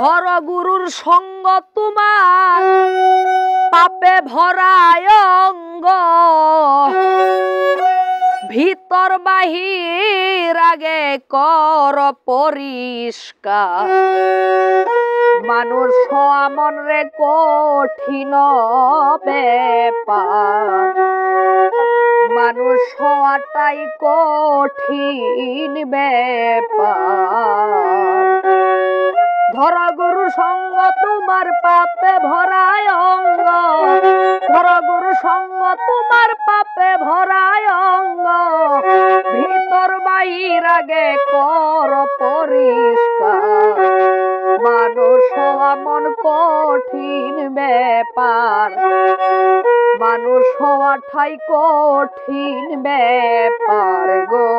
ধর গুরুর সঙ্গ তোমার পাপে ভরায় অঙ্গ ভিতর বাহির আগে কর পরিষ্কার মানুষ মন রে কঠিন ব্যাপার মানুষ হওয়াটাই কঠিন ব্যাপার ধর গুরু সঙ্গ তোমার পাপে ভরায় অঙ্গ ধর গুরু সঙ্গ তোমার পাপে ভরায় অঙ্গ ভিতর বাহির আগে কর পরিষ্কার মানুষ হওয়া মন কঠিন ব্যাপার মানুষ হওয়াটাই কঠিন ব্যাপার গো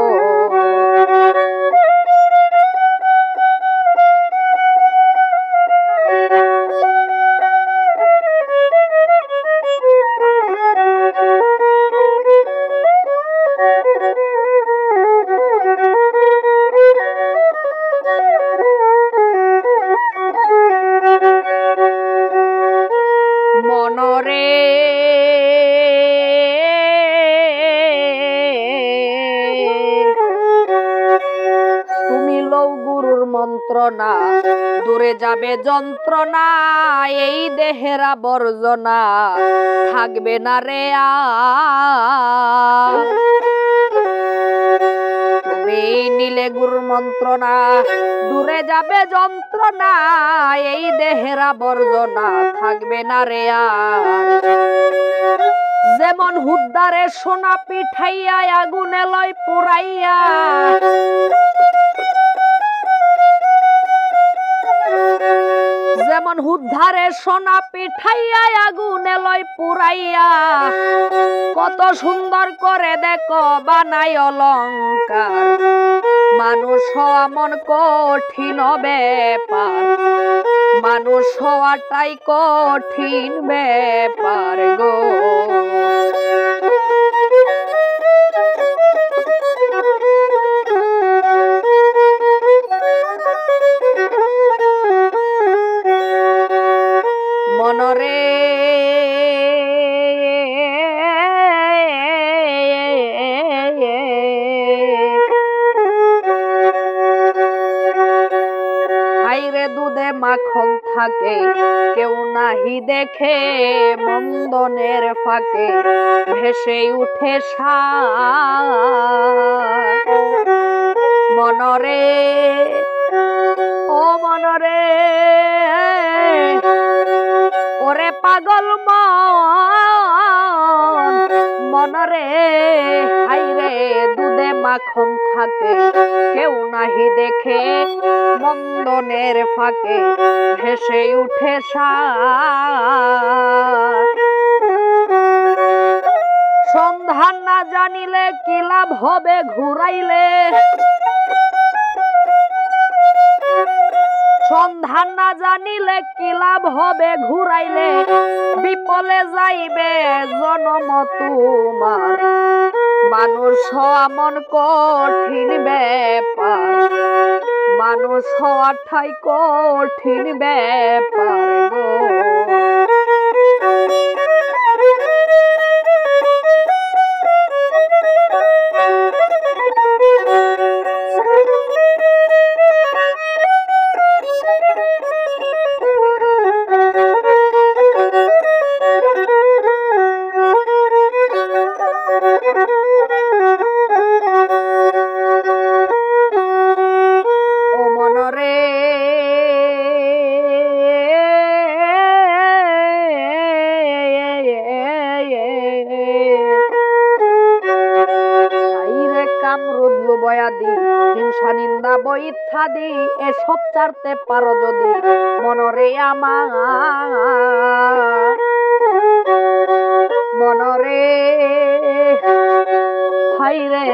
মনরে তুমি লও গুরুর মন্ত্রণা দূরে যাবে যন্ত্রণা এই দেহের আবর্জনা থাকবে না রে তুমি নিলে গুরুর মন্ত্রণা দূরে যাবে যন্ত্রণা এই দেহের আবর্জনা থাকবে না রে যেমন হুদ্দারে সোনা পিঠাইয়া আগুনে লয় পুরাইয়া যেমন হুদ্ধারে সোনা পিঠাইয়া আগুনে লয় পুরাইয়া কত সুন্দর করে দেখো বানাই অলংকার মানুষ হওয়া মন কঠিন ব্যাপার মানুষ হওয়াটাই কঠিন ব্যাপার গো মনরে হাইরে দুধে মাখন থাকে কেউ নাহি দেখে মন্দনের ফাঁকে ভেসে উঠে মনরে ও মনরে ওরে পাগল মনরে হাইরে দুধে মাখন থাকে কেউ নাহি দেখে মন্দনের ফাঁকে ভেসে উঠে সন্ধান না জানিলে কি লাভ হবে ঘুরাইলে সন্ধান না জানিলে কি লাভ হবে ঘুরাইলে বিপলে যাইবে জনম তোমার মানুষ হওয়া মন কঠিন ব্যাপার মানুষ হওয়াটাই কঠিন ব্যাপার গো হিংসা নিন্দা বৈথাদি এসব চারতে পারো যদি মনরে আমার মনরে হাইরে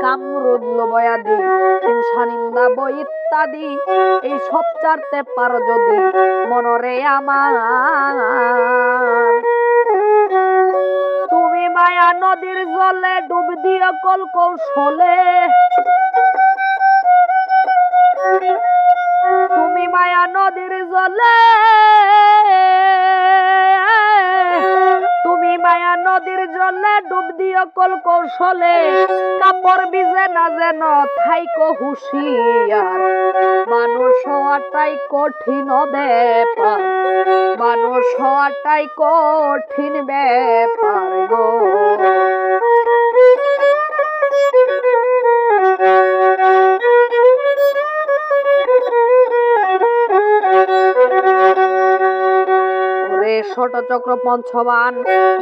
কামরুদ লোবয়াদি হিংসা নিন্দা বই ইত্যাদি এই সব চারতে পারো যদি মনরে আমার তুমি মায়া নদীর জলে ডুব দিও কল কৌশলে তুমি মায়া মানুষ হলে কাপড় ভিজে না যেন থাইকো হুঁশিয়ার মানুষ হওয়াটাই কঠিন ব্যাপার মানুষ হওয়াটাই কঠিন ব্যাপার গো ষট চক্র পঞ্চবান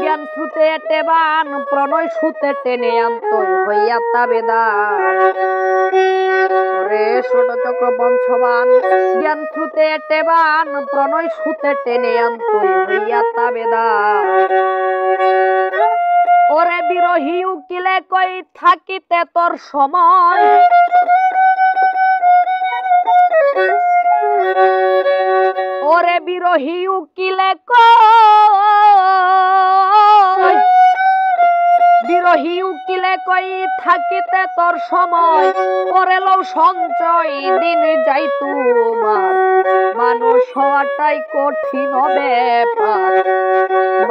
জ্ঞান শ্রুতে টেবান প্রণয় সুতে টেনে আন্তই হইয়া তাবেদার রে ষট চক্র পঞ্চবান জ্ঞান শ্রুতে টেবান প্রণয় সুতে টেনে আন্তই হইয়া তাবেদার ওরে বিরহী উকিলে কই থাকিতে তোর সময় ওরে বিরহী উকিলে কই বিরহী উকিলে কই থাকিতে তোর সময় করেলো সঞ্চয় দিন যাই তোমার মানুষ হওয়াটাই কঠিন ব্যাপার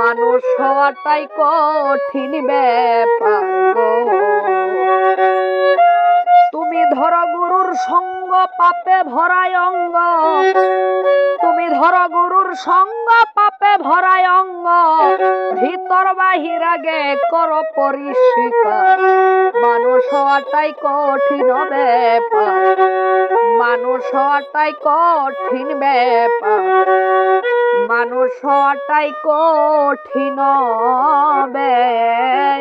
মানুষ হওয়াটাই কঠিন ব্যাপার গো তুমি ধর গুরুর সঙ্গ পাপে ভরায় অঙ্গ তুমি ধর গুরুর সঙ্গ পাপে ভরায় অঙ্গ ভিতর বাহির আগে কর পরিষ্কার মানুষ হওয়াটাই কঠিন ব্যাপার মানুষ হওয়াটাই কঠিন ব্যাপার মানুষ হওয়াটাই কঠিন ব্যাপার